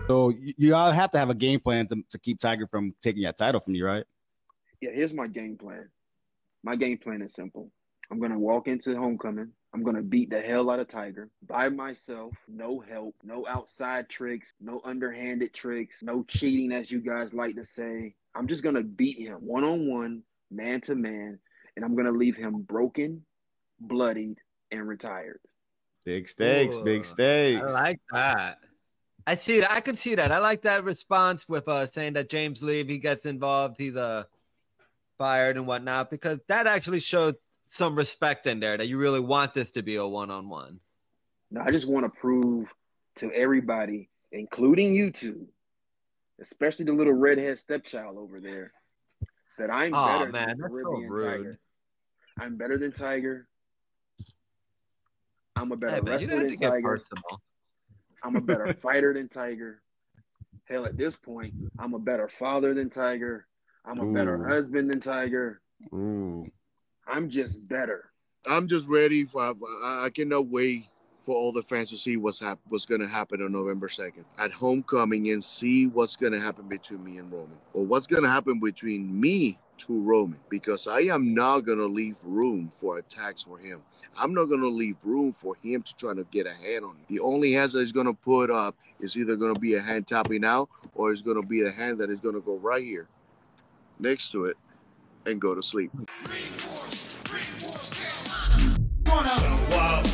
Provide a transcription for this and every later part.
So you all have to have a game plan to keep Tiger from taking that title from you, right? Yeah, here's my game plan. My game plan is simple. I'm gonna walk into homecoming. I'm gonna beat the hell out of Tiger by myself. No help, no outside tricks, no underhanded tricks, no cheating, as you guys like to say. I'm just gonna beat him one on one, man to man, and I'm gonna leave him broken, bloodied, and retired. Big stakes, big Ooh, I stakes. like that. I see that. I could see that. I like that response with saying that James Lee, if he gets involved, he's fired and whatnot, because that actually showed some respect in there that you really want this to be a one-on-one. Now, I just want to prove to everybody, including you two, especially the little redhead stepchild over there, that I'm Oh better than man, the that's so Caribbean rude. Tiger. I'm better than Tiger. I'm a Hey better man, you don't wrestler have than to get Tiger. personal. I'm a better fighter than Tiger. Hell, at this point, I'm a better father than Tiger. I'm a better Ooh, husband than Tiger. ooh. I'm just better. I'm just ready for. I cannot wait for all the fans to see what's going to happen on November 2nd at homecoming and see what's going to happen between me and Roman, or what's going to happen between me to Roman, because I am not going to leave room for attacks for him. I'm not going to leave room for him to try to get a hand on me. The only hands that he's going to put up is either going to be a hand tapping out, or it's going to be a hand that is going to go right here next to it and go to sleep.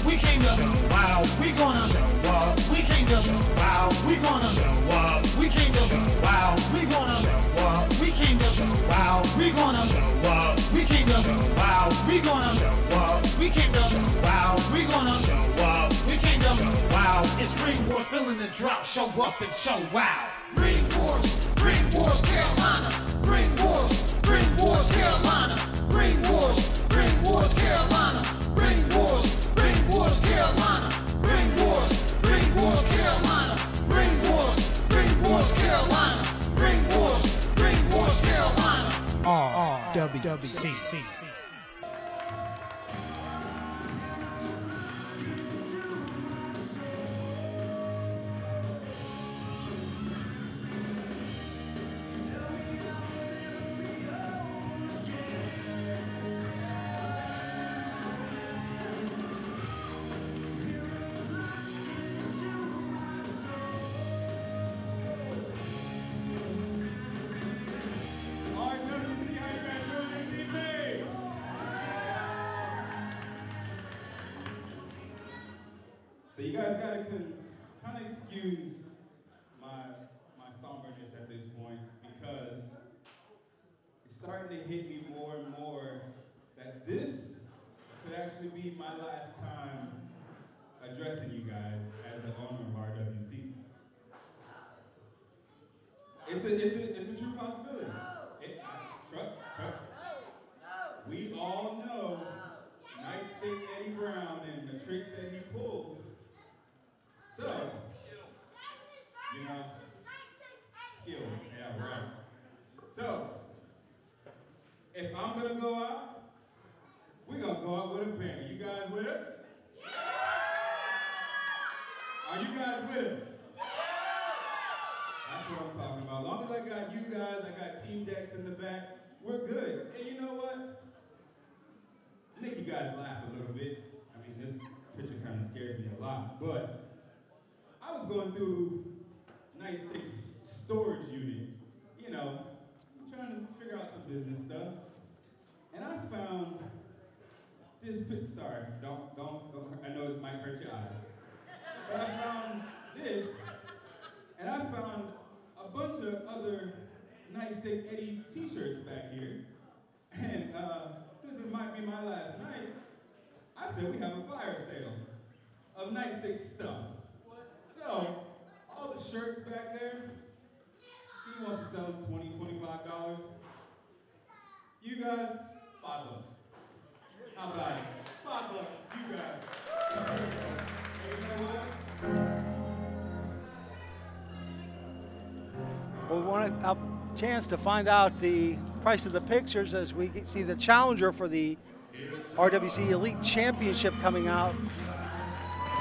We came to show out. We gonna show up. We came to show out. We gonna show up. We came to show out. We gonna show up. We came to show out. We gonna show up. We came to show out. We gonna show up. We came to show out. We gonna show up. We came to show out. It's Ring Wars, feeling the drought. Show up and show out. Ring Wars, Carolina. Ring Wars, Carolina. Ring Wars, Carolina. Ring Wars, Carolina. Ring Wars, Carolina. Ring Wars, Carolina. Ring Wars, Carolina. RWC. So you guys gotta kind of excuse my somberness at this point, because it's starting to hit me more and more that this could actually be my last time addressing you guys as the owner of RWC. It's a true possibility. We all know Nightstick Eddie Brown and the tricks that he pulls. So, you know, skill, yeah, right. So, if I'm gonna go out, we're gonna go out with a bang. You guys with us? Are you guys with us? That's what I'm talking about. As long as I got you guys, I got Team Dex in the back, we're good. And you know what? Make you guys laugh a little bit. I mean, this picture kind of scares me a lot, but I was going through Nightstick's storage unit, you know, trying to figure out some business stuff, and I found this picture. Sorry, don't. I know it might hurt your eyes, but I found this, and I found a bunch of other Nightstick Eddie T-shirts back here, and since it might be my last night, I said we have a fire sale of Nightstick stuff. So, all the shirts back there, he wants to sell them $20, $25. You guys, $5. How about it? $5, you guys. Hey, you know what? We want a chance to find out the price of the pictures as we see the challenger for the RWC Elite Championship coming out.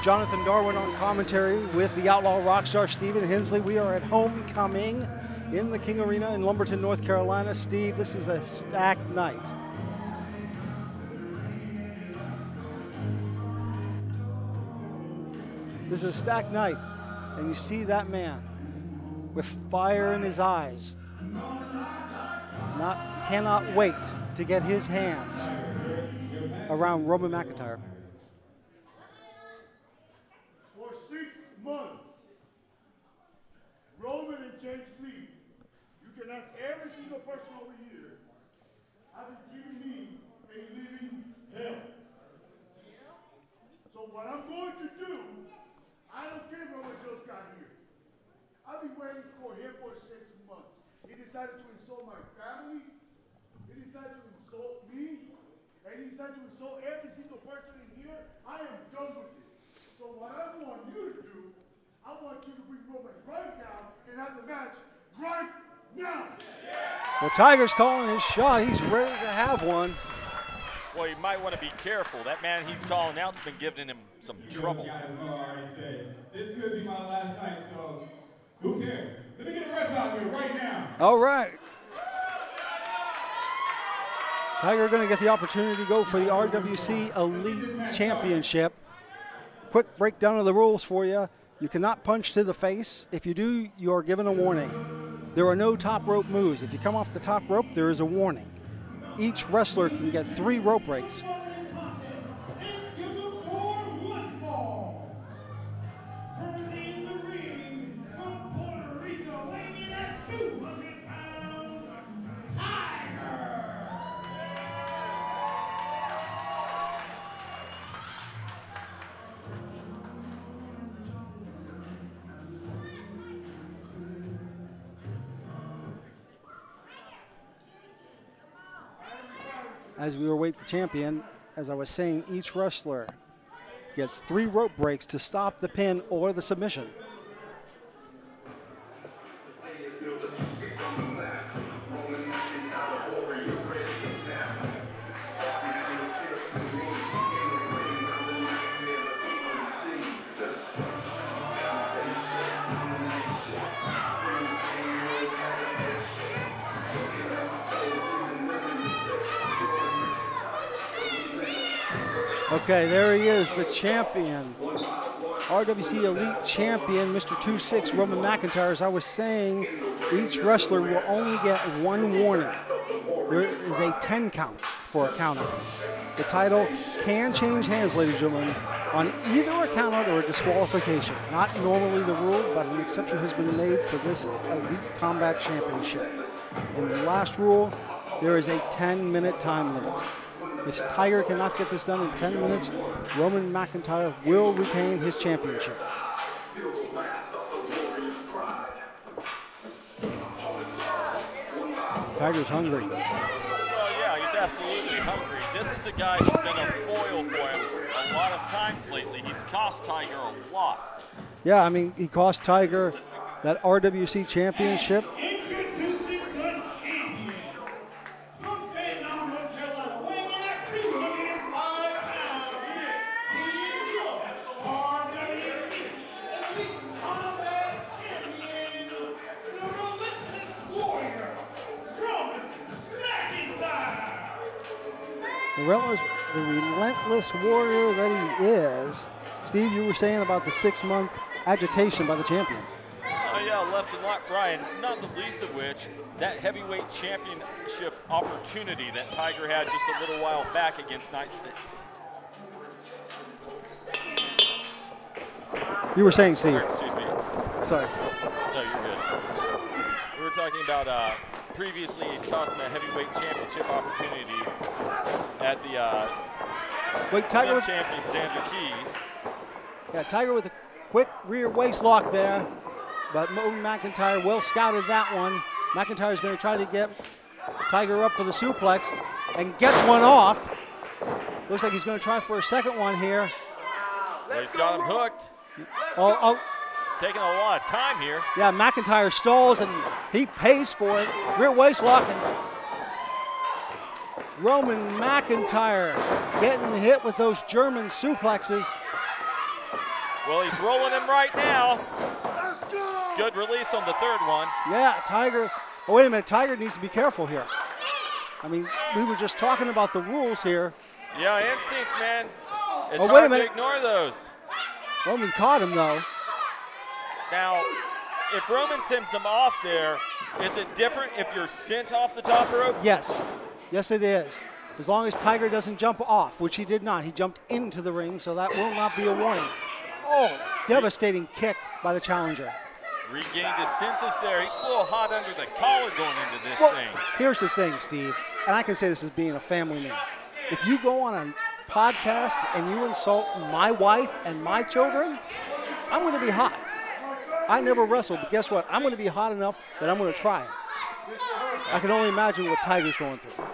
Jonathan Darwin on commentary with the Outlaw Rockstar Stephen Hensley. We are at Homecoming in the King Arena in Lumberton, North Carolina. Steve, this is a stacked night. This is a stacked night, and you see that man with fire in his eyes. Cannot wait to get his hands around Roman McIntyre. For 6 months, Roman and James Lee, you can ask every single person over here, have been giving me a living hell. So what I'm going to do, I don't care if Roman just got here. I've been waiting for him for 6 months. He decided to insult my family. He decided to insult me. And he decided to insult every single person in here. I am done with it. So what I want you to do, I want you to bring Roman right now and have the match right now. Well, Tiger's calling his shot. He's ready to have one. Well, you might want to be careful. That man he's calling out's been giving him some trouble. You guys know I already said, this could be my last night, so who cares? Let me get the rest out here right now. All right. Tiger going to get the opportunity to go for the RWC Elite Championship. Quick breakdown of the rules for you. You cannot punch to the face. If you do, you are given a warning. There are no top rope moves. If you come off the top rope, there is a warning. Each wrestler can get 3 rope breaks. As we await the champion, as I was saying, each wrestler gets 3 rope breaks to stop the pin or the submission. Okay, there he is, the champion. RWC Elite Champion, Mr. 2-6, Roman McIntyre. As I was saying, each wrestler will only get 1 warning. There is a 10 count for a countout. The title can change hands, ladies and gentlemen, on either a countout or a disqualification. Not normally the rule, but an exception has been made for this Elite Combat Championship. In the last rule, there is a 10-minute time limit. If Tiger cannot get this done in 10 minutes, Roman McIntyre will retain his championship. Tiger's hungry. Well, yeah, he's absolutely hungry. This is a guy who's been a foil for him a lot of times lately. He's cost Tiger a lot. Yeah, I mean, he cost Tiger that RWC championship. The relentless warrior that he is. Steve, you were saying about the 6-month agitation by the champion. Oh, yeah, left and right, not the least of which, that heavyweight championship opportunity that Tiger had just a little while back against Nightstick. You were saying, Steve. Excuse me. Sorry. No, you're good. We were talking about previously it cost him a heavyweight championship opportunity at the Tiger with champion Xander Keys. Yeah, Tiger with a quick rear waist lock there, but Roman McIntyre well scouted that one. McIntyre's going to try to get Tiger up for the suplex and gets one off. Looks like he's going to try for a second one here. Well, he's got him hooked. Taking a lot of time here. Yeah, McIntyre stalls and he pays for it. Rear waist lock, and Roman McIntyre getting hit with those German suplexes. Well, he's rolling him right now. Good release on the third one. Yeah, Tiger. Oh, wait a minute. Tiger needs to be careful here. I mean, we were just talking about the rules here. Yeah, instincts, man. It's wait a hard minute. to ignore those. Roman caught him, though. Now, if Roman sends him off there, is it different if you're sent off the top rope? Yes. Yes, it is. As long as Tiger doesn't jump off, which he did not. He jumped into the ring, so that will not be a warning. Oh, devastating kick by the challenger. Regained his senses there. He's a little hot under the collar going into this thing. Here's the thing, Steve, and I can say this as being a family man. If you go on a podcast and you insult my wife and my children, I'm going to be hot. I never wrestled, but guess what? I'm going to be hot enough that I'm going to try it. I can only imagine what Tiger's going through.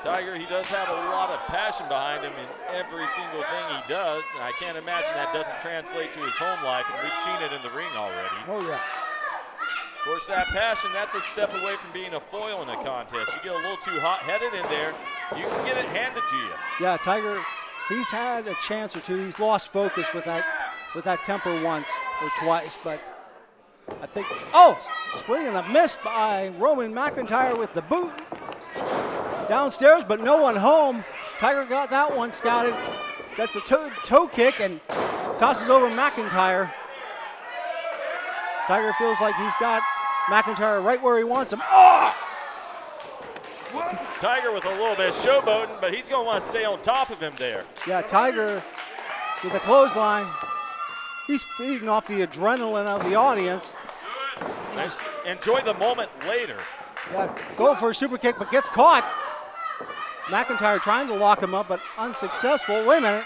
Tiger, he does have a lot of passion behind him in every single thing he does, and I can't imagine that doesn't translate to his home life, and we've seen it in the ring already. Oh, yeah. Of course, that passion, that's a step away from being a foil in a contest. You get a little too hot-headed in there, you can get it handed to you. Yeah, Tiger, he's had a chance or two. He's lost focus with that temper once or twice, but I think, swing and a miss by Roman McIntyre with the boot. Downstairs, but no one home. Tiger got that one scouted. That's a toe kick and tosses over McIntyre. Tiger feels like he's got McIntyre right where he wants him. Oh! Tiger with a little bit of showboating, but he's going to want to stay on top of him there. Yeah, Tiger with a clothesline. He's feeding off the adrenaline of the audience. Enjoy the moment later. Yeah, go for a super kick, but gets caught. McIntyre trying to lock him up, but unsuccessful. Wait a minute.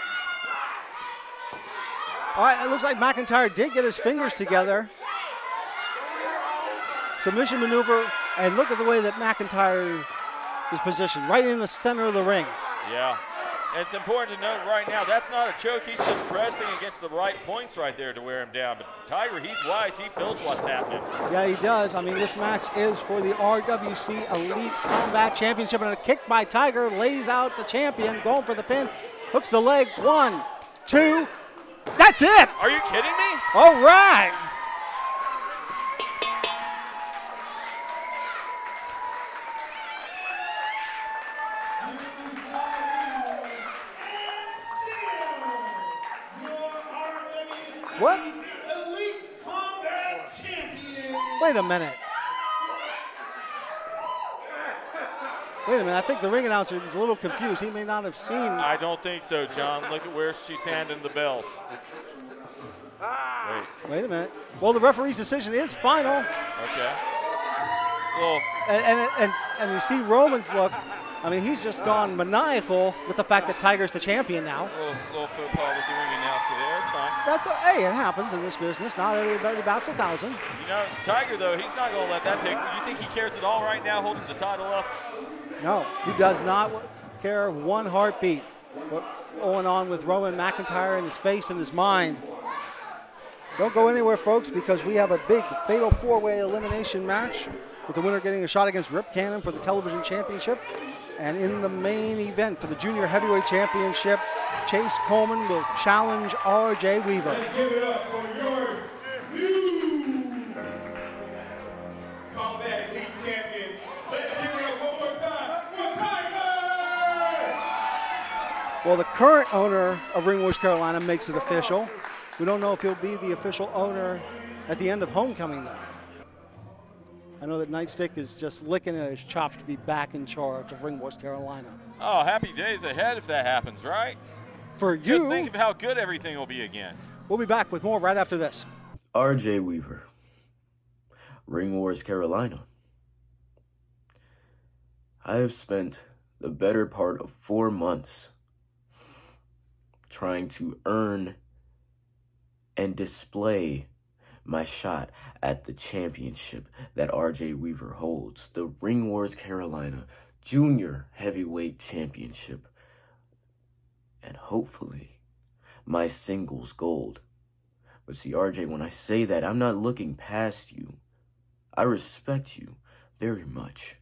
All right, it looks like McIntyre did get his fingers together. Submission maneuver, and look at the way that McIntyre is positioned, right in the center of the ring. Yeah, and it's important to note right now, that's not a choke. He's just pressing against the right points right there to wear him down. But Tiger, he's wise. He feels what's happening. Yeah, he does. I mean, this match is for the RWC Elite Combat Championship, and a kick by Tiger lays out the champion, going for the pin, hooks the leg. 1, 2. That's it. Are you kidding me? All right. What? Elite Combat Champion. Wait a minute. Wait a minute. I think the ring announcer was a little confused. He may not have seen. I don't think so, John. Look at where she's handing the belt. Wait a minute. Well, the referee's decision is final. Okay. Well, and you see Roman's look. I mean, he's just gone maniacal with the fact that Tiger's the champion now. little faux pas with the ring announcer there. It's fine. Hey, it happens in this business. Not everybody bats 1,000. You know, Tiger, though, he's not going to let that take. You think he cares at all right now holding the title up? No, he does not care one heartbeat what's going on with Roman McIntyre in his face and his mind. Don't go anywhere, folks, because we have a big fatal four-way elimination match with the winner getting a shot against Rip Cannon for the television championship. And in the main event for the junior heavyweight championship, Chayce Coleman will challenge R.J. Weaver. Let's give it up for your new Combat Elite Champion. Let's give it up one more time for Tiger! Well, the current owner of Ring Wars Carolina makes it official. We don't know if he'll be the official owner at the end of homecoming, though. I know that Nightstick is just licking at his chops to be back in charge of Ring Wars Carolina. Oh, happy days ahead if that happens, right? For you. Just think of how good everything will be again. We'll be back with more right after this. R.J. Weaver, Ring Wars Carolina. I have spent the better part of 4 months trying to earn and display my shot at the championship that R.J. Weaver holds, the Ring Wars Carolina Junior Heavyweight Championship, and hopefully my singles gold. But see, R.J., when I say that, I'm not looking past you. I respect you very much.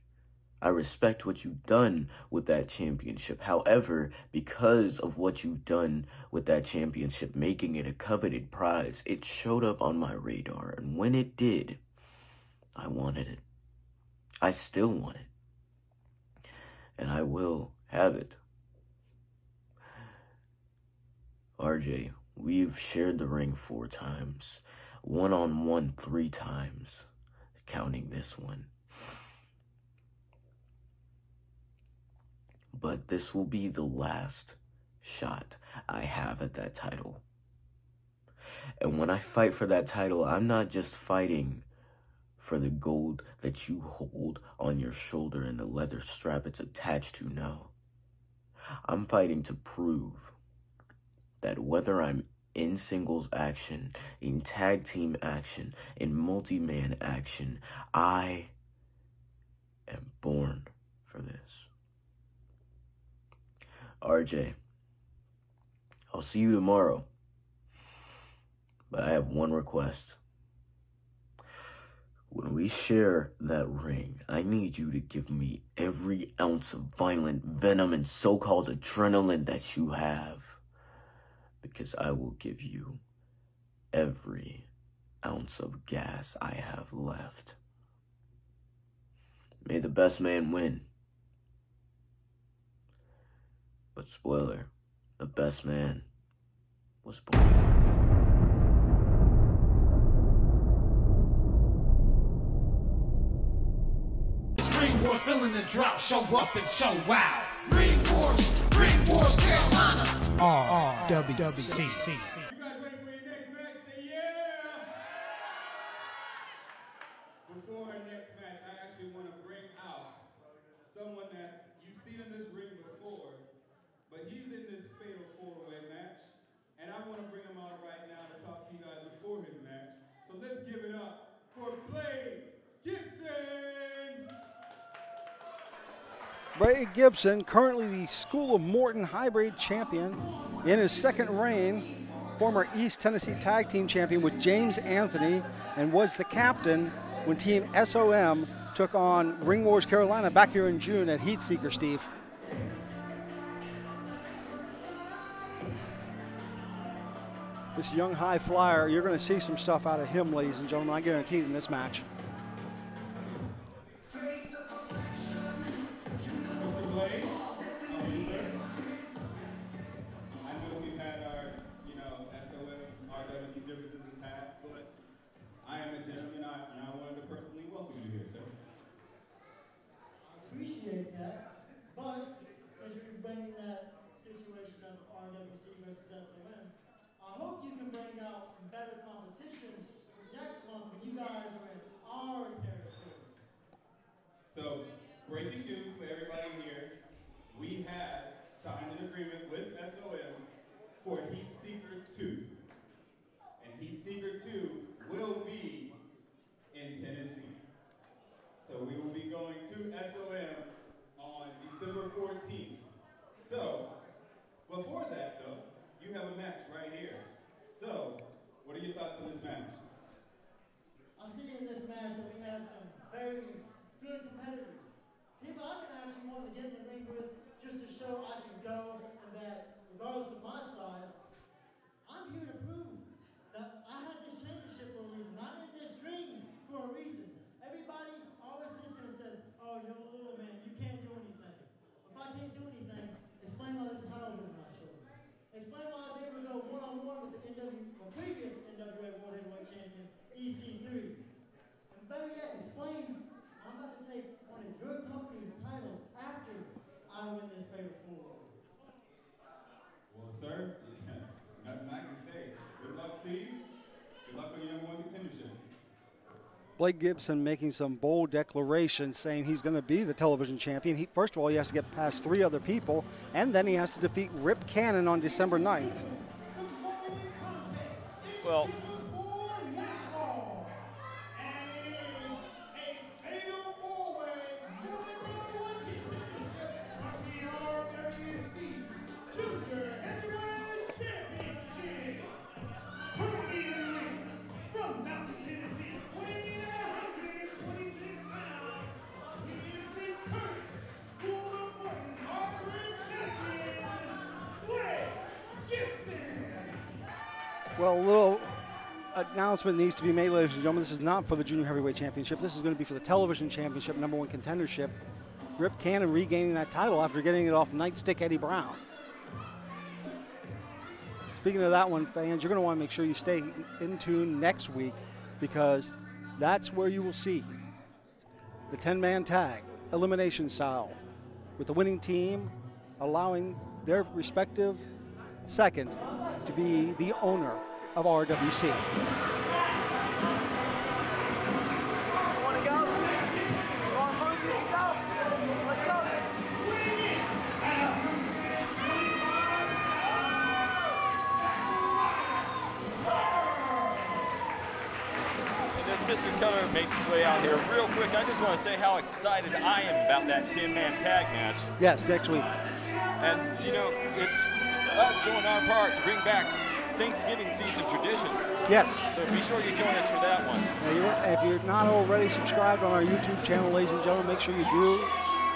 I respect what you've done with that championship. However, because of what you've done with that championship, making it a coveted prize, it showed up on my radar. And when it did, I wanted it. I still want it. And I will have it. RJ, we've shared the ring 4 times. One-on-one 3 times. Counting this one. But this will be the last shot I have at that title. And when I fight for that title, I'm not just fighting for the gold that you hold on your shoulder and the leather strap it's attached to, no. I'm fighting to prove that whether I'm in singles action, in tag team action, in multi-man action, I am born for this. RJ, I'll see you tomorrow, but I have one request. When we share that ring, I need you to give me every ounce of violent venom and so-called adrenaline that you have, because I will give you every ounce of gas I have left. May the best man win. But spoiler, the best man was born. Ring Wars, filling the drought, show up and show wow. Ring Wars, Carolina. RWWC. You guys ready for your next match? Say yeah! Before our next match, I actually want to bring out someone that you've seen in this ring before, but he's in this fatal 4-way match, and I want to bring him out right now to talk to you guys before his match. So let's give it up for Gibson! Ray Gibson, currently the School of Morton Hybrid champion in his second reign, former East Tennessee Tag Team champion with James Anthony, and was the captain when Team SOM took on Ring Wars Carolina back here in June at Heat Seeker, Steve. This young high flyer, you're going to see some stuff out of him, ladies and gentlemen, I guarantee it, in this match. So, breaking news for everybody here, we have signed an agreement with SOM for Heat Seeker 2. And Heat Seeker 2 will be in Tennessee. So we will be going to SOM on December 14th. So, before that though, you have a match right here. So, what are your thoughts on this match? I see in this match that we have some very good competitors. People I can actually want to get in the ring with just to show I can go, and that regardless of my size, I'm here to prove that I have this championship for a reason. I'm in this ring for a reason. Everybody always sits here and says, oh, you're a little man, you can't do anything. If I can't do anything, explain why this title's over my shoulder. Explain why I was able to go one-on-one with the previous NWA World Heavyweight Champion, EC3. And better yet, explain I'm about to take one of your company's titles after I win this fatal 4. Well, sir, nothing I can say. Good luck to you. Good luck on your #1 contendership. Blake Gibson making some bold declarations saying he's going to be the television champion. First of all, he has to get past 3 other people, and then he has to defeat Rip Cannon on December 9th. Well, Well, a little announcement needs to be made, ladies and gentlemen. This is not for the Junior Heavyweight Championship. This is going to be for the Television Championship, #1 contendership. Rip Cannon regaining that title after getting it off Nightstick Eddie Brown. Speaking of that one, fans, you're going to want to make sure you stay in tune next week because that's where you will see the 10-man tag, elimination style, with the winning team allowing their respective second to be the owner of RWC. Mr. Kutter makes his way out here real quick. I just want to say how excited I am about that 10-man tag match. Yes, next week. And, you know, it's us doing our part to bring back Thanksgiving season traditions. Yes. So be sure you join us for that one. Now, if you're not already subscribed on our YouTube channel, ladies and gentlemen, make sure you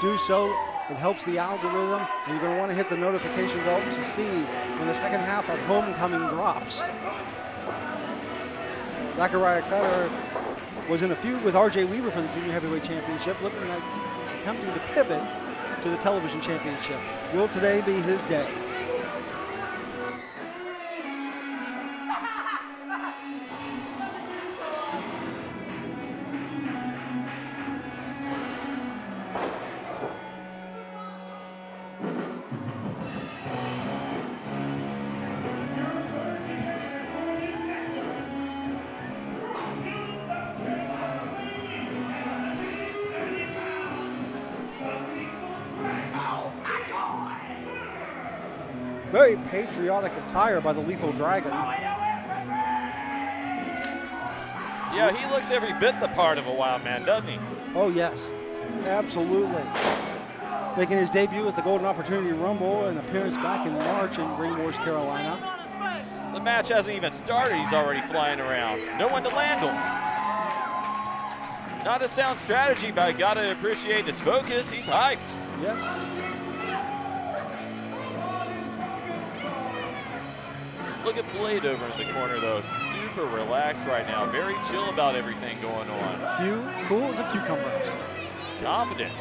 do so. It helps the algorithm, and you're going to want to hit the notification bell to see when the second half of Homecoming drops. Zakariah Kutter was in a feud with R.J. Weaver for the Junior Heavyweight Championship, looking like he's attempting to pivot to the Television Championship. Will today be his day? Very patriotic attire by the Lethal Dragon. Yeah, he looks every bit the part of a wild man, doesn't he? Oh, yes. Absolutely. Making his debut at the Golden Opportunity Rumble, an appearance back in March in Green Wars, Carolina. The match hasn't even started. He's already flying around. No one to land him. Not a sound strategy, but I got to appreciate his focus. He's hyped. Yes. Look at Blade over in the corner, though. Super relaxed right now. Very chill about everything going on. Cool as a cucumber. Confident.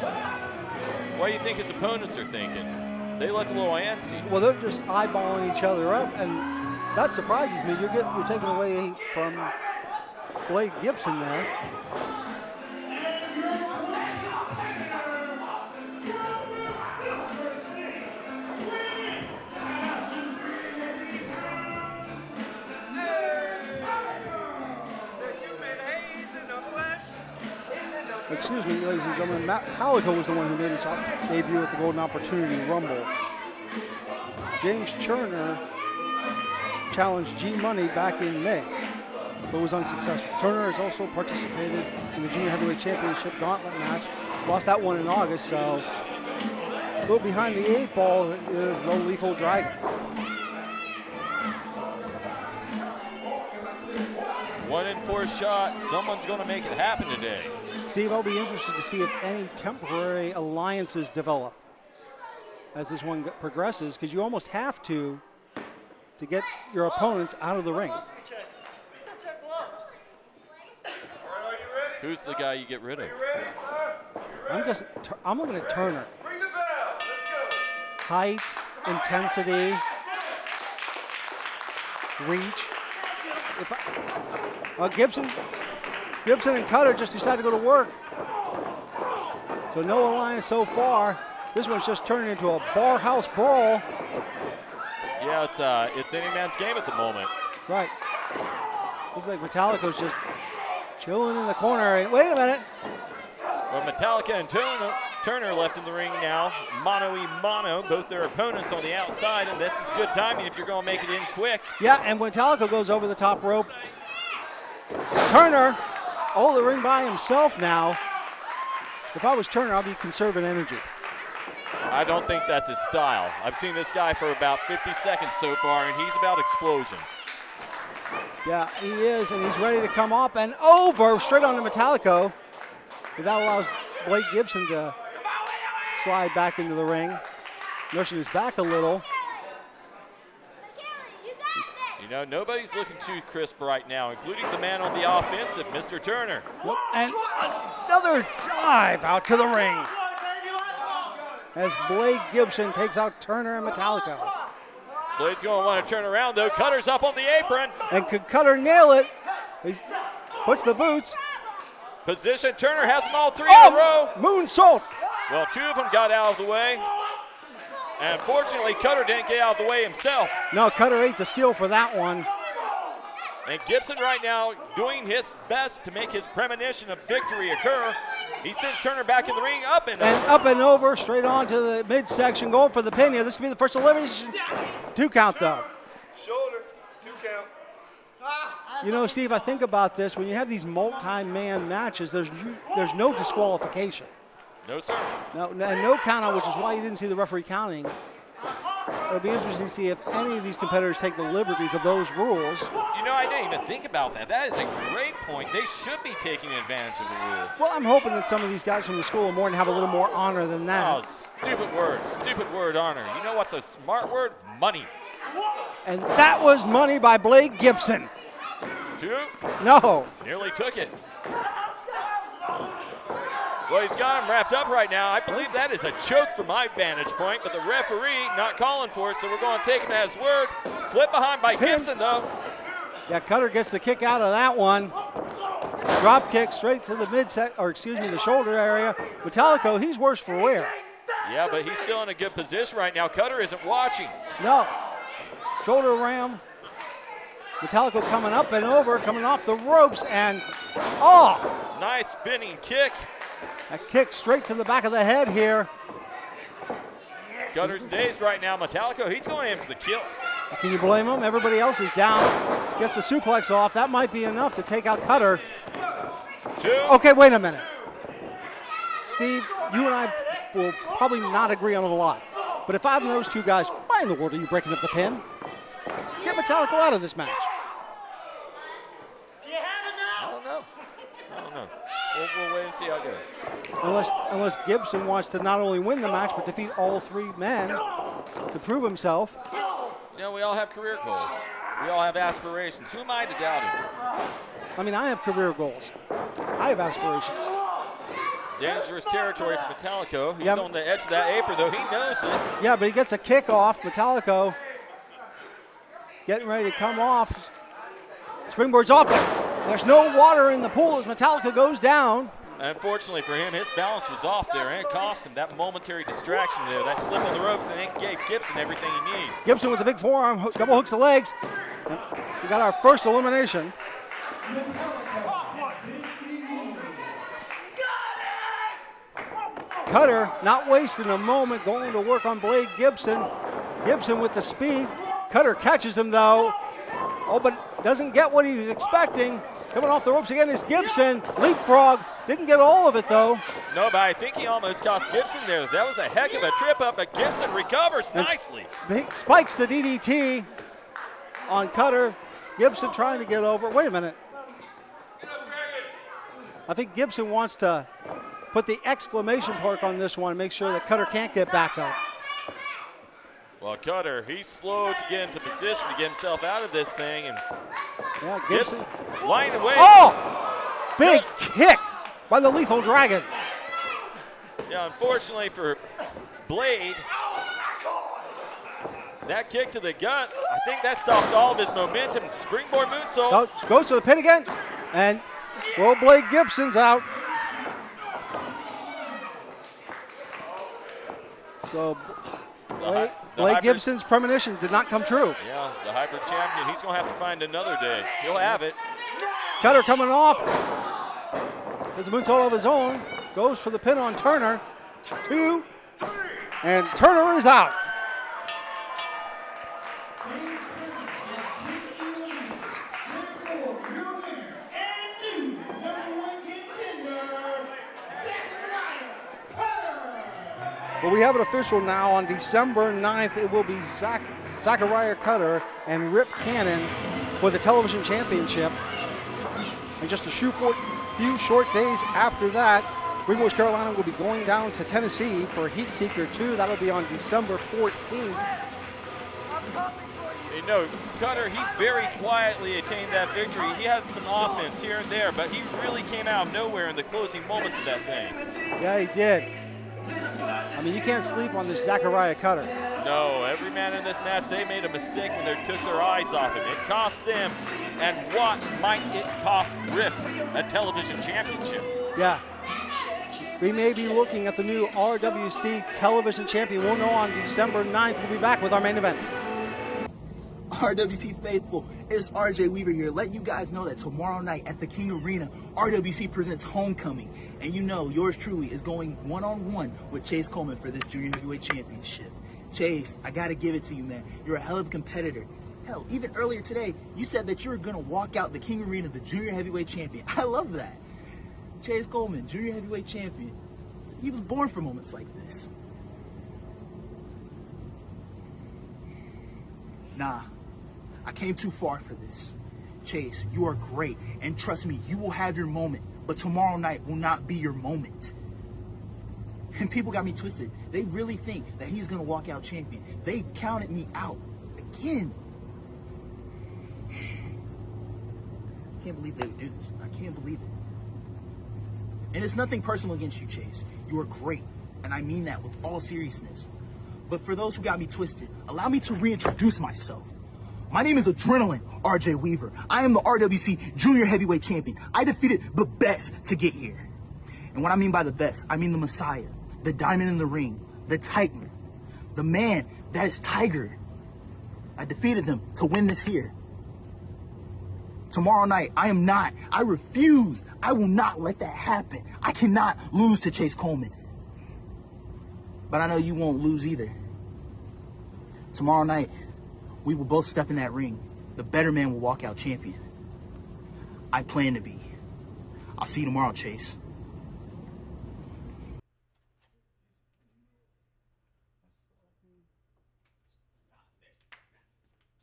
What do you think his opponents are thinking? They look a little antsy. Well, they're just eyeballing each other up, and that surprises me. You're taking away from Blade Gibson there. Excuse me, ladies and gentlemen, Metallico was the one who made his debut at the Golden Opportunity Rumble. James Turner challenged G-Money back in May, but was unsuccessful. Turner has also participated in the Junior Heavyweight Championship Gauntlet match. Lost that one in August, so a little behind the 8 ball is the Lethal Dragon. One in 4 shot. Someone's going to make it happen today. Steve, I'll be interested to see if any temporary alliances develop as this one progresses, because you almost have to get your opponents out of the ring. Who's the guy you get rid of? I'm looking at Turner. Height, intensity, reach. Gibson and Kutter just decided to go to work. So no alliance so far. This one's just turning into a bar house brawl. Yeah, it's any man's game at the moment. Right. Looks like Metallico's just chilling in the corner. Wait a minute. Well, Metallica and Turner left in the ring now. Mano-y-mano, both their opponents on the outside, and that's as good timing if you're going to make it in quick. Yeah, and Metallico goes over the top rope. Turner, the ring by himself now. If I was Turner, I'd be conserving energy. I don't think that's his style. I've seen this guy for about 50 seconds so far, and he's about explosion. Yeah, he is, and he's ready to come up and over straight on the Metallico. But that allows Blake Gibson to slide back into the ring, nursing his back a little. He You know, nobody's looking too crisp right now, including the man on the offensive, Mr. Turner. Yep. And another dive out to the ring as Blake Gibson takes out Turner and Metallico. Blade's going to want to turn around, though. Cutter's up on the apron. And could Cutter nail it? He puts the boots. Position. Turner has them all 3 in a row. Moonsault. Well, 2 of them got out of the way. And unfortunately, Cutter didn't get out of the way himself. No, Cutter ate the steal for that one. And Gibson right now doing his best to make his premonition of victory occur. He sends Turner back in the ring, up and over. And up and over, straight on to the midsection, going for the pin here. This could be the first elimination. 2 count, though. Shoulder, 2 count. You know, Steve, I think about this. When you have these multi-man matches, there's no disqualification. No, sir. No count out, which is why you didn't see the referee counting. It'll be interesting to see if any of these competitors take the liberties of those rules. You know, I didn't even think about that. That is a great point. They should be taking advantage of the rules. Well, I'm hoping that some of these guys from the School of Morton have a little more honor than that. Oh, stupid word, honor. You know what's a smart word? Money. And that was money by Blake Gibson. 2? No. Nearly took it. Well, he's got him wrapped up right now. I believe that is a choke from my vantage point, but the referee not calling for it, so we're going to take him at his word. Flip behind by Gibson, though. Yeah, Cutter gets the kick out of that one. Drop kick straight to the the shoulder area. Metallico, he's worse for wear. Yeah, but he's still in a good position right now. Cutter isn't watching. No. Shoulder ram. Metallico coming up and over, coming off the ropes, and nice spinning kick. A kick straight to the back of the head here. Cutter's dazed right now. Metallico, he's going in for the kill. Can you blame him? Everybody else is down. Gets the suplex off. That might be enough to take out Cutter. 2. Okay, wait a minute. Steve, you and I will probably not agree on a lot. But if I'm those 2 guys, why in the world are you breaking up the pin? Get Metallico out of this match. I don't know. We'll wait and see how it goes. Unless Gibson wants to not only win the match, but defeat all 3 men to prove himself. You know, we all have career goals. We all have aspirations. Who am I to doubt him? I mean, I have career goals. I have aspirations. Dangerous territory for Metallico. He's on the edge of that apron, though. He knows it. Yeah, but he gets a kick off. Metallico getting ready to come off. Springboard's off there. There's no water in the pool as Metallico goes down. Unfortunately for him, his balance was off there, and it cost him that momentary distraction there. That slip on the ropes, and it gave Gibson everything he needs. Gibson with the big forearm, double hooks the legs. We got our first elimination. Cutter not wasting a moment, going to work on Blake Gibson. Gibson with the speed. Cutter catches him though. Oh, but doesn't get what he was expecting. Coming off the ropes again is Gibson. Leapfrog. Didn't get all of it, though. No, but I think he almost cost Gibson there. That was a heck of a trip up, but Gibson recovers nicely. Spikes the DDT on Cutter. Gibson trying to get over. Wait a minute. I think Gibson wants to put the exclamation mark on this one and make sure that Cutter can't get back up. Well, Cutter, he's slow to get into position to get himself out of this thing. And yeah, Gibson lying away. Oh! Big kick by the Lethal Dragon. Yeah, unfortunately for Blade, that kick to the gut, I think that stopped all of his momentum. Springboard moonsault. Oh, goes to the pin again. And, well, Blade Gibson's out. So, Blake Gibson's premonition did not come true. Yeah, the hybrid champion, he's going to have to find another day. He'll have it. Cutter coming off. There's a moonsault of his own. Goes for the pin on Turner. 2. And Turner is out. But we have it official now. On December 9th, it will be Zakariah Kutter and Rip Cannon for the television championship. And just a few short days after that, North Carolina will be going down to Tennessee for Heat Seeker 2. That'll be on December 14th. You No, Kutter, he very quietly attained that victory. He had some offense here and there, but he really came out of nowhere in the closing moments of that thing. Yeah, he did. I mean, you can't sleep on this Zakariah Kutter. No, every man in this match, they made a mistake when they took their eyes off him. It cost them, and what might it cost Rip a television championship? Yeah. We may be looking at the new RWC television champion. We'll know on December 9th. We'll be back with our main event. RWC faithful, it's RJ Weaver here. Let you guys know that tomorrow night at the King Arena, RWC presents Homecoming. And you know, yours truly is going one-on-one with Chayce Coleman for this Junior Heavyweight Championship. Chayce, I gotta give it to you, man. You're a hell of a competitor. Hell, even earlier today, you said that you were gonna walk out the King Arena, the Junior Heavyweight Champion. I love that. Chayce Coleman, Junior Heavyweight Champion. He was born for moments like this. Nah, I came too far for this. Chayce, you are great, and trust me, you will have your moment, but tomorrow night will not be your moment. And people got me twisted. They really think that he's gonna walk out champion. They counted me out again. I can't believe they would do this. I can't believe it. And it's nothing personal against you, Chayce. You are great, and I mean that with all seriousness. But for those who got me twisted, allow me to reintroduce myself. My name is Adrenaline RJ Weaver. I am the RWC Junior Heavyweight Champion. I defeated the best to get here. And what I mean by the best, I mean the Messiah, the diamond in the ring, the Titan, the man that is Tiger. I defeated them to win this here. Tomorrow night, I refuse, I will not let that happen. I cannot lose to Chayce Coleman. But I know you won't lose either. Tomorrow night, we will both step in that ring. The better man will walk out champion. I plan to be. I'll see you tomorrow, Chayce.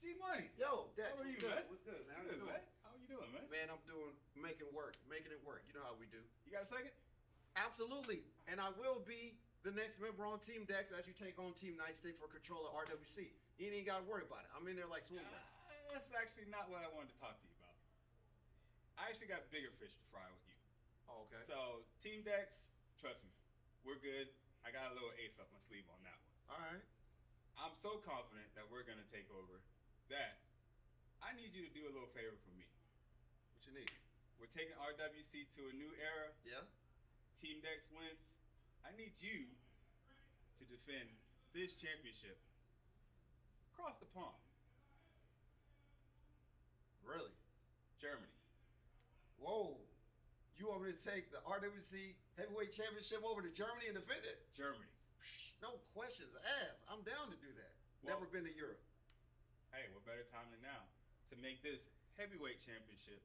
D-Money. Yo, Dad, how are you, man? What's good, man? Good, man. How are you doing, man? Man, I'm making it work. You know how we do. You got a second? Absolutely. And I will be the next member on Team Dex as you take on Team Nightstick for control of RWC. You ain't got to worry about it. I'm in there like swimwear. That's actually not what I wanted to talk to you about. I actually got bigger fish to fry with you. Oh, okay. So, Team Dex, trust me, we're good. I got a little ace up my sleeve on that one. All right. I'm so confident that we're going to take over that I need you to do a little favor for me. What you need? We're taking RWC to a new era. Yeah. Team Dex wins. I need you to defend this championship across the pond. Really? Germany. Whoa. You want me to take the RWC Heavyweight Championship over to Germany and defend it? Germany. No questions asked. I'm down to do that. Well, Never been to Europe. Hey, what better time than now to make this heavyweight championship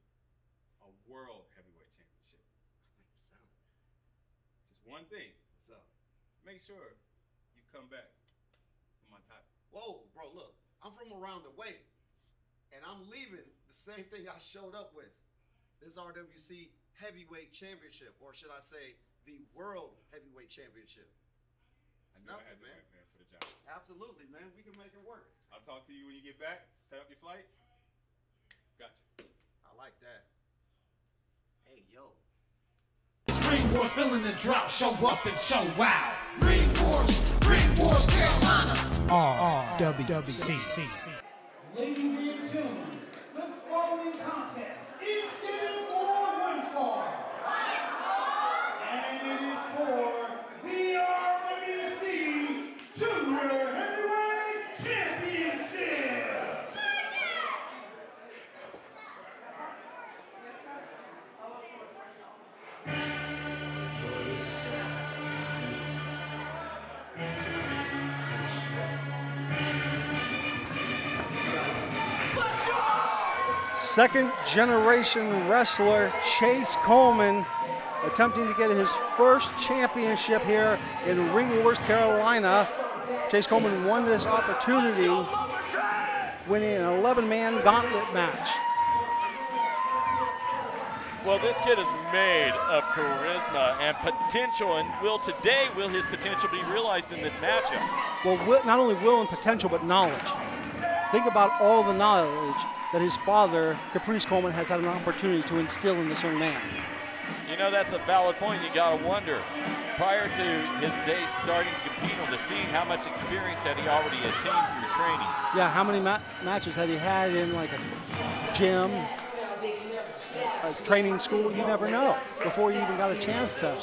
a world heavyweight championship? I like the sound of that. Just one thing. What's up? Make sure you come back with my title. Whoa, bro, look. I'm from around the way. And I'm leaving the same thing I showed up with. This RWC Heavyweight Championship, or should I say, the World Heavyweight Championship. It's I knew I nothing, had the man. right man for the job. Absolutely, man. We can make it work. I'll talk to you when you get back. Set up your flights. Gotcha. I like that. Hey, yo. Ring Wars, filling the drought, show up and show wow. Ring Wars, Carolina. RWC. Ladies and gentlemen, the following contest is scheduled for one fall. And it is for the RWC Junior Heavyweight Championship. Second generation wrestler Chayce Coleman attempting to get his first championship here in Ring Wars, Carolina. Chayce Coleman won this opportunity winning an 11-man gauntlet match. Well, this kid is made of charisma and potential, and will his potential be realized in this matchup? Well, not only will and potential, but knowledge. Think about all the knowledge that his father, Caprice Coleman, has had an opportunity to instill in this young man. You know, that's a valid point. You got to wonder, prior to his days starting to compete on the scene, how much experience had he already attained through training? Yeah, how many matches had he had in like a gym, a training school? You never know before you even got a chance to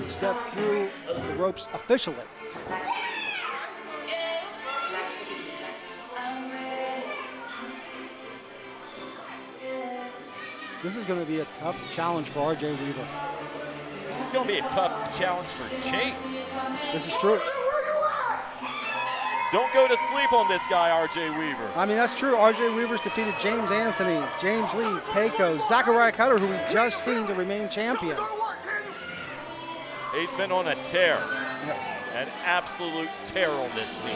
step through the ropes officially. This is going to be a tough challenge for R.J. Weaver. This is going to be a tough challenge for Chayce. This is true. Don't go to sleep on this guy, R.J. Weaver. I mean, that's true. R.J. Weaver's defeated James Anthony, James Lee, Peiko, Zakariah Kutter, who we just seen to remain champion. He's been on a tear. Yes. An absolute tear on this scene.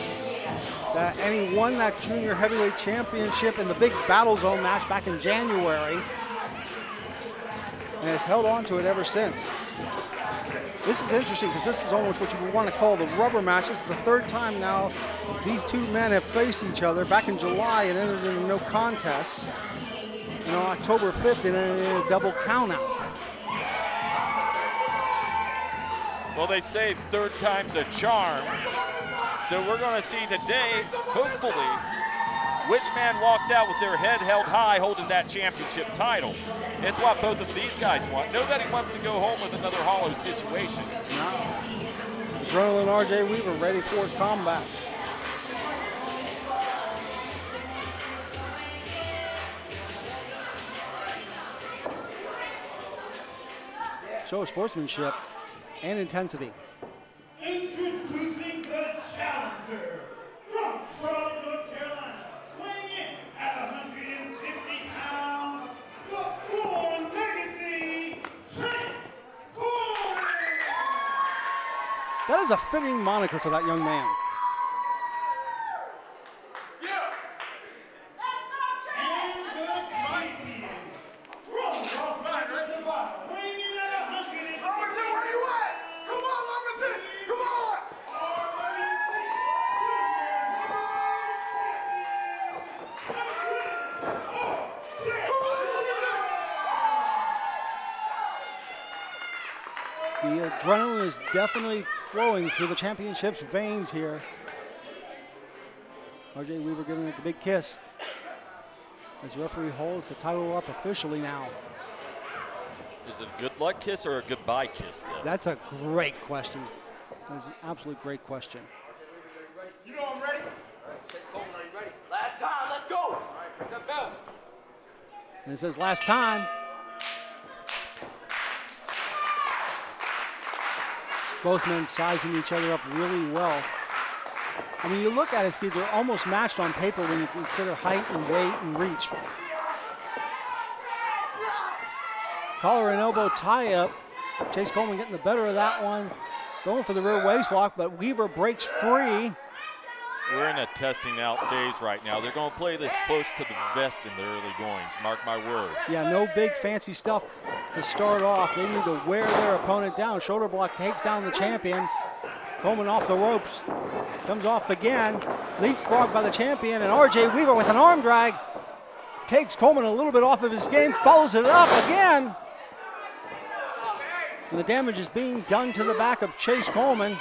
And he won that junior heavyweight championship in the big Battle Zone match back in January, and has held on to it ever since. This is interesting because this is almost what you would want to call the rubber match. This is the third time now these two men have faced each other. Back in July, it ended in a no contest. And on October 5th, it ended in a double countout. Well, they say third time's a charm. So we're going to see today, hopefully, which man walks out with their head held high holding that championship title. It's what both of these guys want. Nobody wants to go home with another hollow situation. No. Adrenaline R.J. Weaver ready for combat. Show of sportsmanship and intensity. Introducing the challenger from Charlotte, North Carolina, weighing in at 150 pounds, the Born Legacy, Chayce Coleman. That is a fitting moniker for that young man. And the champion from Las Vegas, Nevada, weighing in at 150 pounds. Lumberton, where you at? Come on, Lumberton! Come on! The adrenaline is definitely flowing through the championship's veins here. R.J. Weaver giving it the big kiss as the referee holds the title up officially now. Is it a good luck kiss or a goodbye kiss, though? That's a great question. That is an absolute great question. You know I'm ready? Chayce Coleman, are you ready? Last time, let's go. All right, bring that bell. And it says last time. Both men sizing each other up really well. I mean, you look at it, Steve, they're almost matched on paper when you consider height and weight and reach. Collar and elbow tie-up. Chayce Coleman getting the better of that one. Going for the rear waist lock, but Weaver breaks free. We're in a testing out phase right now. They're going to play this close to the vest in the early goings. Mark my words. Yeah, no big fancy stuff to start off. They need to wear their opponent down. Shoulder block takes down the champion. Coleman off the ropes. Comes off again. Leapfrog by the champion, and R.J. Weaver with an arm drag. Takes Coleman a little bit off of his game. Follows it up again. And the damage is being done to the back of Chayce Coleman.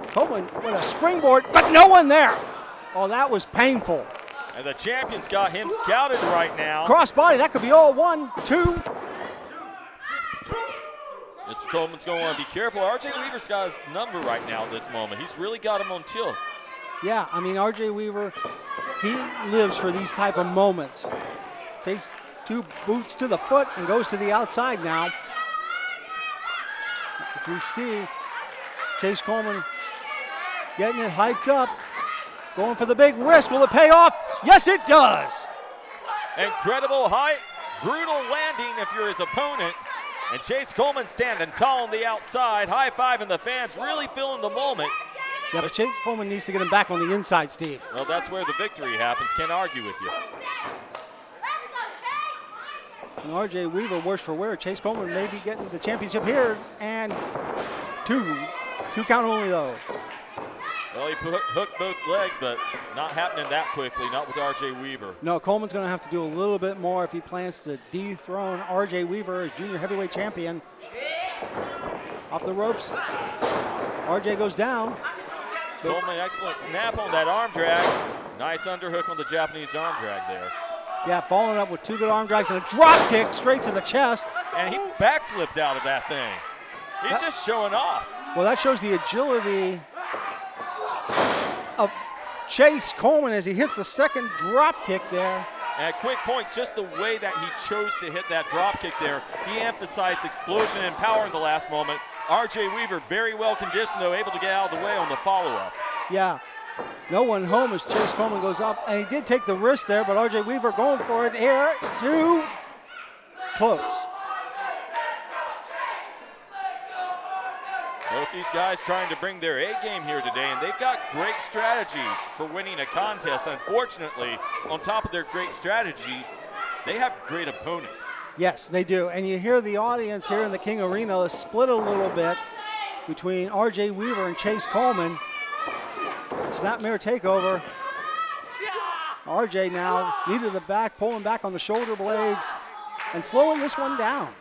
Coleman with a springboard, but no one there. Oh, that was painful. And the champion's got him scouted right now. Crossbody, that could be all 1, 2. Mr. Coleman's going to want to be careful. R.J. Weaver's got his number right now at this moment. He's really got him on tilt. Yeah, I mean, R.J. Weaver, he lives for these type of moments. Takes 2 boots to the foot and goes to the outside now. As we see Chayce Coleman getting it hyped up, going for the big wrist. Will it pay off? Yes, it does. Incredible height, brutal landing if you're his opponent. And Chayce Coleman standing tall on the outside, high-fiving the fans, really feeling the moment. Yeah, but Chayce Coleman needs to get him back on the inside, Steve. Well, that's where the victory happens. Can't argue with you. And R.J. Weaver, worse for wear. Chayce Coleman may be getting the championship here, and two count only though. Well, he hooked both legs, but not happening that quickly, not with R.J. Weaver. No, Coleman's going to have to do a little bit more if he plans to dethrone R.J. Weaver as junior heavyweight champion. Off the ropes. R.J. goes down. Coleman, excellent snap on that arm drag. Nice underhook on the Japanese arm drag there. Yeah, following up with 2 good arm drags and a drop kick straight to the chest. And he backflipped out of that thing. He's just showing off. Well, that shows the agility of Chayce Coleman as he hits the second drop kick there. And a quick point, just the way that he chose to hit that drop kick there, he emphasized explosion and power in the last moment. R.J. Weaver, very well conditioned, though, able to get out of the way on the follow-up. Yeah, no one home as Chayce Coleman goes up, and he did take the risk there, but R.J. Weaver going for it here, too close. Both these guys trying to bring their A-game here today, and they've got great strategies for winning a contest. Unfortunately, on top of their great strategies, they have great opponents. Yes, they do. And you hear the audience here in the King Arena split a little bit between R.J. Weaver and Chayce Coleman. Snapmare takeover. R.J. now knee to the back, pulling back on the shoulder blades and slowing this one down.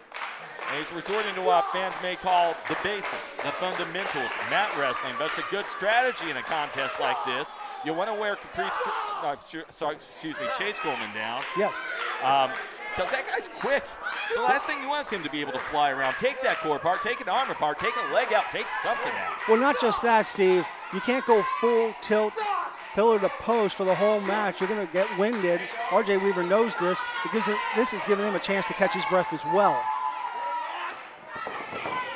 And he's resorting to what fans may call the basics, the fundamentals, mat wrestling, but it's a good strategy in a contest like this. You want to wear Chayce Coleman down. Yes. Because that guy's quick. The last thing you want is him to be able to fly around. Take that core apart, take an arm apart, take a leg out, take something out. Well, not just that, Steve. You can't go full tilt, pillar to post for the whole match. You're going to get winded. R.J. Weaver knows this. This is giving him a chance to catch his breath as well.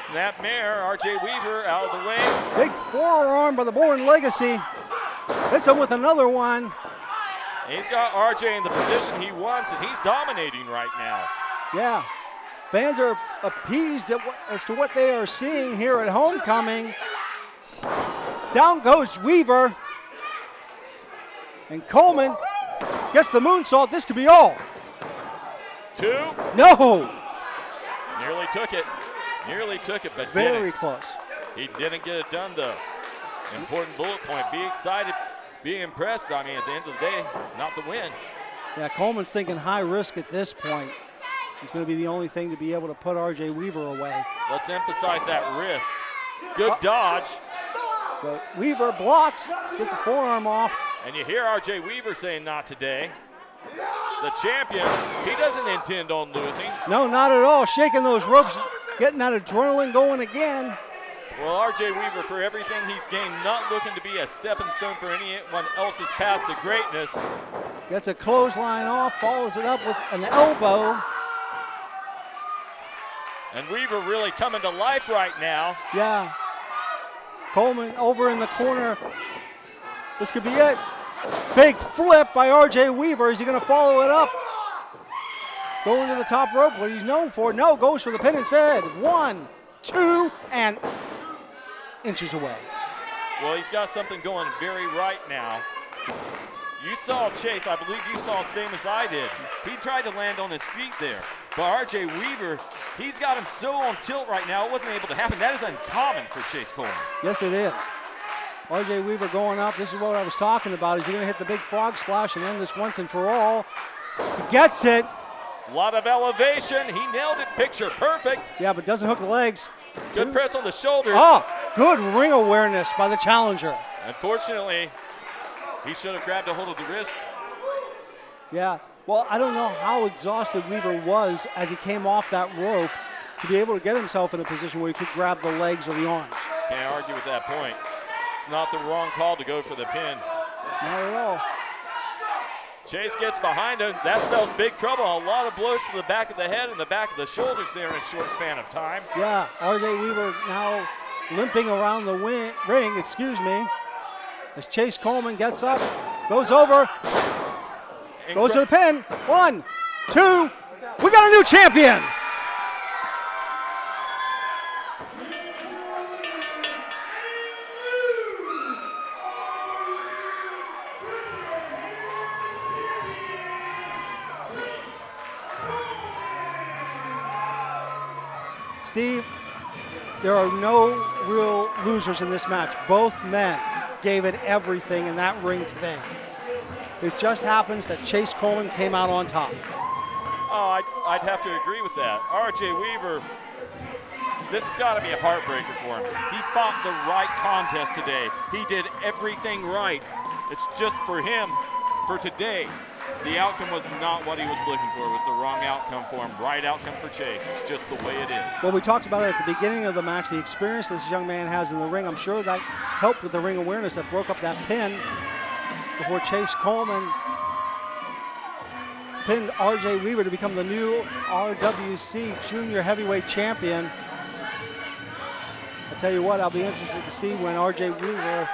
Snapmare, R.J. Weaver out of the way. Big forearm by the Born Legacy. Hits him with another one. He's got R.J. in the position he wants, and he's dominating right now. Yeah. Fans are appeased as to what they are seeing here at Homecoming. Down goes Weaver. And Coleman gets the moonsault. This could be all. 2. No. Nearly took it. Nearly took it, but very close. He didn't get it done, though. Important bullet point. Be excited, be impressed. I mean, at the end of the day, not the win. Yeah, Coleman's thinking high risk at this point. He's going to be the only thing to be able to put R.J. Weaver away. Let's emphasize that risk. Good dodge. But Weaver blocks, gets a forearm off. And you hear R.J. Weaver saying not today. The champion, he doesn't intend on losing. No, not at all. Shaking those ropes, getting that adrenaline going again. Well, R.J. Weaver, for everything he's gained, not looking to be a stepping stone for anyone else's path to greatness. Gets a clothesline off, follows it up with an elbow. And Weaver really coming to life right now. Yeah. Coleman over in the corner. This could be it. Big flip by R.J. Weaver. Is he going to follow it up? Going to the top rope, what he's known for. No, goes for the pin instead. 1, 2, and inches away. Well, he's got something going very right now. You saw Chayce, I believe you saw the same as I did. He tried to land on his feet there. But R.J. Weaver, he's got him so on tilt right now, it wasn't able to happen. That is uncommon for Chayce Coleman. Yes, it is. R.J. Weaver going up. This is what I was talking about. Is he going to hit the big frog splash and end this once and for all? He gets it. A lot of elevation. He nailed it. Picture perfect. Yeah, but doesn't hook the legs. Good press on the shoulders. Oh, good ring awareness by the challenger. Unfortunately, he should have grabbed a hold of the wrist. Yeah, well, I don't know how exhausted Weaver was as he came off that rope to be able to get himself in a position where he could grab the legs or the arms. Can't argue with that point. It's not the wrong call to go for the pin. Not at all. Chayce gets behind him. That spells big trouble. A lot of blows to the back of the head and the back of the shoulders there in a short span of time. Yeah, R.J. Weaver now limping around the ring, as Chayce Coleman gets up, goes over, goes to the pin. 1, 2, we got a new champion. Steve, there are no real losers in this match. Both men gave it everything in that ring today. It just happens that Chayce Coleman came out on top. Oh, I'd have to agree with that. R.J. Weaver, this has got to be a heartbreaker for him. He fought the right contest today. He did everything right. It's just for him, for today. The outcome was not what he was looking for. It was the wrong outcome for him. Right outcome for Chayce. It's just the way it is. Well, we talked about it at the beginning of the match, the experience this young man has in the ring. I'm sure that helped with the ring awareness that broke up that pin before Chayce Coleman pinned R.J. Weaver to become the new RWC Junior Heavyweight Champion. I'll tell you what, I'll be interested to see when R.J. Weaver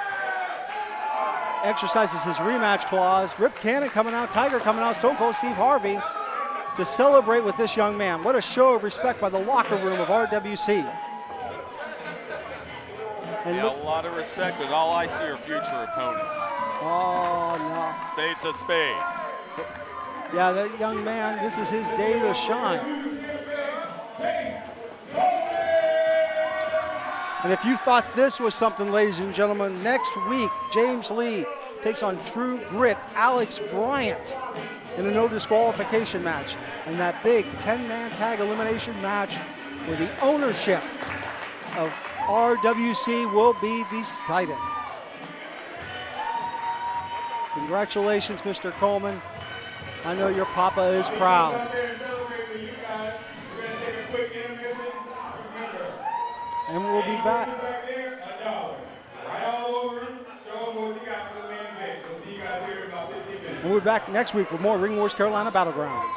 exercises his rematch clause. Rip Cannon coming out, Tiger coming out, Stone Cold Steve Harvey to celebrate with this young man. What a show of respect by the locker room of RWC. And yeah, a lot of respect, but all I see are future opponents. Oh, no. Spade's a spade. Yeah, that young man, this is his day to shine. And if you thought this was something, ladies and gentlemen, next week, James Lee takes on True Grit Alex Bryant in a no disqualification match. And that big 10-man tag elimination match where the ownership of RWC will be decided. Congratulations, Mr. Coleman. I know your papa is proud. And we'll be back. And we'll be back next week with more Ring Wars Carolina Battlegrounds.